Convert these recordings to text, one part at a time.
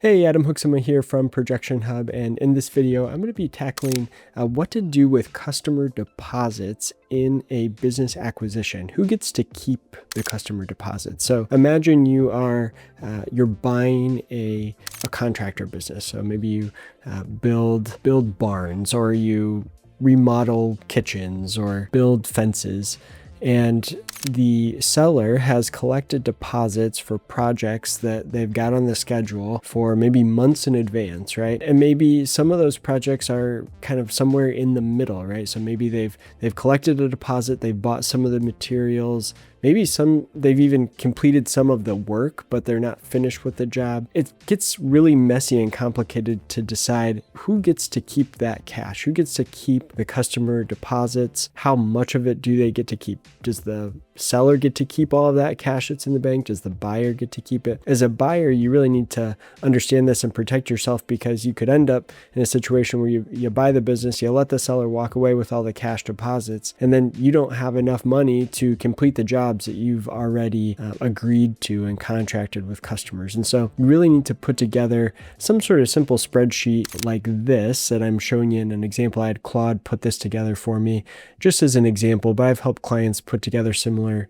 Hey, Adam Hooksema here from ProjectionHub, and in this video, I'm going to be tackling what to do with customer deposits in a business acquisition. Who gets to keep the customer deposits? So imagine you're buying a contractor business. So maybe you build barns, or you remodel kitchens, or build fences. And the seller has collected deposits for projects that they've got on the schedule for maybe months in advance, right? And maybe some of those projects are kind of somewhere in the middle, right? So maybe they've collected a deposit, they've bought some of the materials, maybe they've even completed some of the work, but they're not finished with the job. It gets really messy and complicated to decide who gets to keep that cash, who gets to keep the customer deposits, how much of it do they get to keep? Does the seller get to keep all of that cash that's in the bank? Does the buyer get to keep it? As a buyer, you really need to understand this and protect yourself, because you could end up in a situation where you buy the business, you let the seller walk away with all the cash deposits, and then you don't have enough money to complete the jobs that you've already agreed to and contracted with customers. And so you really need to put together some sort of simple spreadsheet like this that I'm showing you in an example. I had Claude put this together for me just as an example, but I've helped clients put together similar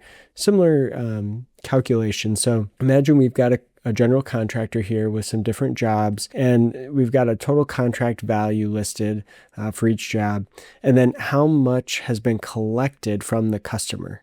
calculations. So imagine we've got a general contractor here with some different jobs, and we've got a total contract value listed for each job, and then how much has been collected from the customer.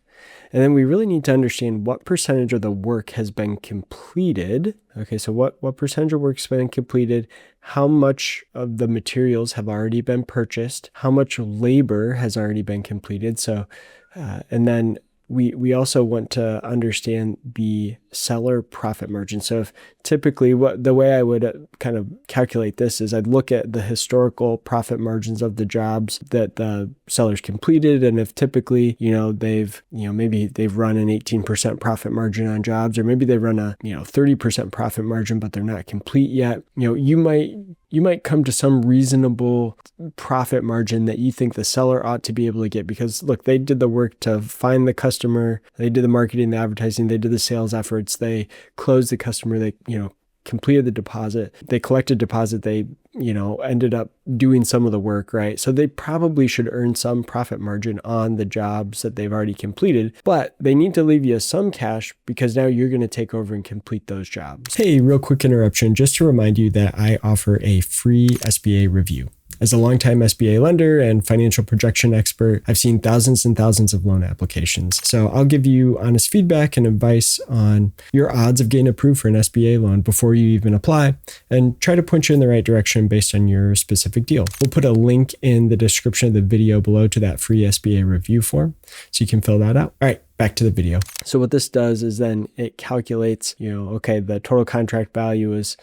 And then we really need to understand what percentage of the work has been completed. Okay, so what percentage of work's been completed, how much of the materials have already been purchased, how much labor has already been completed. So, and then we also want to understand the seller profit margin. So if typically the way I would kind of calculate this is I'd look at the historical profit margins of the jobs that the sellers completed. And if typically, maybe they've run an 18% profit margin on jobs, or maybe they run a, 30% profit margin, but they're not complete yet, you might come to some reasonable profit margin that you think the seller ought to be able to get, because look, they did the work to find the customer, they did the marketing, the advertising, they did the sales efforts, they closed the customer, they, completed the deposit, they collected deposit, they, ended up doing some of the work, right? So they probably should earn some profit margin on the jobs that they've already completed, but they need to leave you some cash because now you're going to take over and complete those jobs. Hey, real quick interruption, just to remind you that I offer a free SBA review. As a longtime SBA lender and financial projection expert, I've seen thousands and thousands of loan applications. So I'll give you honest feedback and advice on your odds of getting approved for an SBA loan before you even apply, and try to point you in the right direction based on your specific deal. We'll put a link in the description of the video below to that free SBA review form, so you can fill that out. All right, back to the video. So what this does is then it calculates, okay, the total contract value is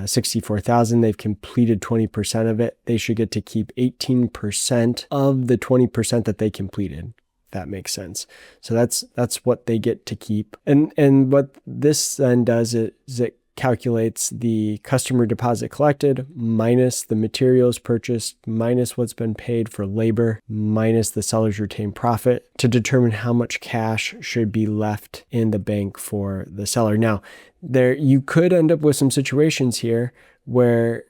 64,000. They've completed 20% of it. They should get to keep 18% of the 20% that they completed. That makes sense. So that's what they get to keep. And what this then does is it calculates the customer deposit collected minus the materials purchased minus what's been paid for labor minus the seller's retained profit to determine how much cash should be left in the bank for the seller. Now, you could end up with some situations here where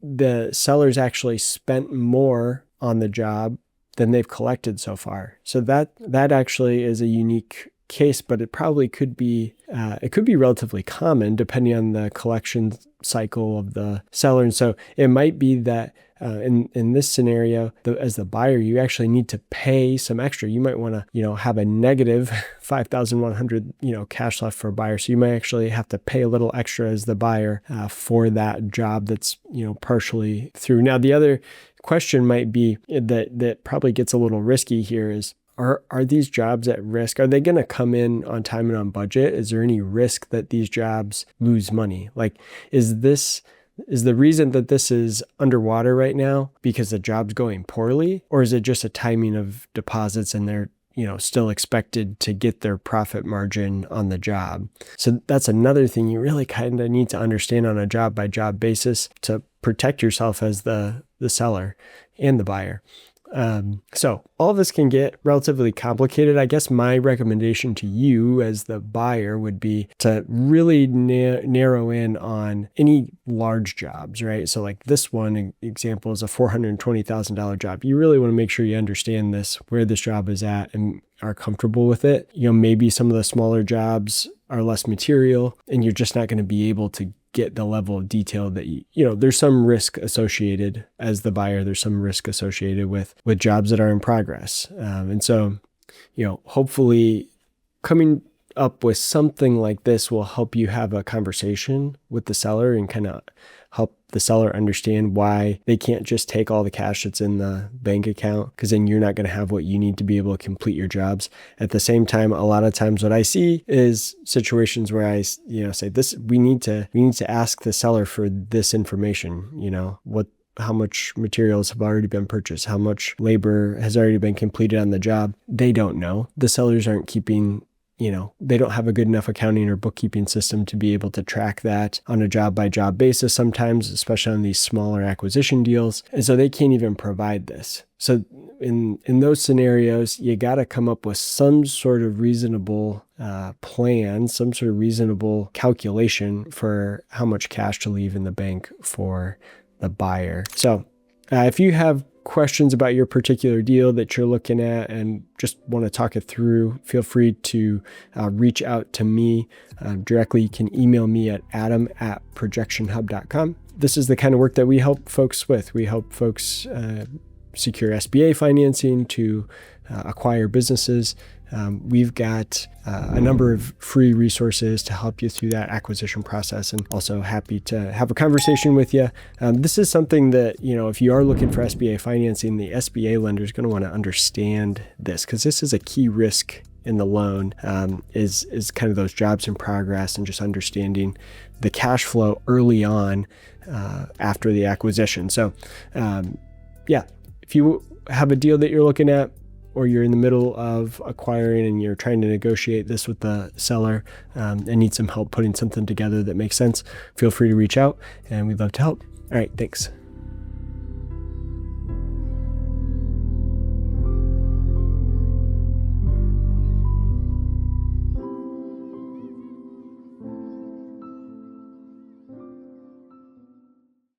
the seller's actually spent more on the job than they've collected so far. So that actually is a unique case, but it probably could be relatively common depending on the collection cycle of the seller. And so it might be that in this scenario, as the buyer, you actually need to pay some extra. You might want to, have a negative 5,100, cash left for a buyer. So you might actually have to pay a little extra as the buyer for that job that's, partially through. Now, the other question might be that probably gets a little risky here is, Are these jobs at risk? Are they going to come in on time and on budget? Is there any risk that these jobs lose money? Like, is the reason that this is underwater right now because the job's going poorly? Or is it just a timing of deposits and they're, still expected to get their profit margin on the job? So that's another thing you really kind of need to understand on a job by job basis to protect yourself as the seller and the buyer. So all this can get relatively complicated. I guess my recommendation to you as the buyer would be to really narrow in on any large jobs, right? So like this one example is a $420,000 job. You really want to make sure you understand this, where this job is at, and are comfortable with it. Maybe some of the smaller jobs are less material and you're just not going to be able to get the level of detail that there's some risk associated as the buyer. There's some risk associated with jobs that are in progress. And so, hopefully coming up with something like this will help you have a conversation with the seller and kind of help the seller understand why they can't just take all the cash that's in the bank account, because then you're not going to have what you need to be able to complete your jobs. At the same time, a lot of times what I see is situations where I say this, we need to ask the seller for this information, how much materials have already been purchased, how much labor has already been completed on the job. They don't know. The sellers aren't keeping they don't have a good enough accounting or bookkeeping system to be able to track that on a job by job basis sometimes, especially on these smaller acquisition deals. And so they can't even provide this. So in those scenarios, you got to come up with some sort of reasonable plan, some sort of reasonable calculation for how much cash to leave in the bank for the buyer. So if you have questions about your particular deal that you're looking at and just want to talk it through, feel free to reach out to me directly. You can email me at adam@projectionhub.com. This is the kind of work that we help folks with. We help folks secure SBA financing to acquire businesses. We've got a number of free resources to help you through that acquisition process, and also happy to have a conversation with you. This is something that, if you are looking for SBA financing, the SBA lender is going to want to understand this, because this is a key risk in the loan, is kind of those jobs in progress and just understanding the cash flow early on after the acquisition. So if you have a deal that you're looking at, or you're in the middle of acquiring and you're trying to negotiate this with the seller and need some help putting something together that makes sense, feel free to reach out and we'd love to help. All right, thanks.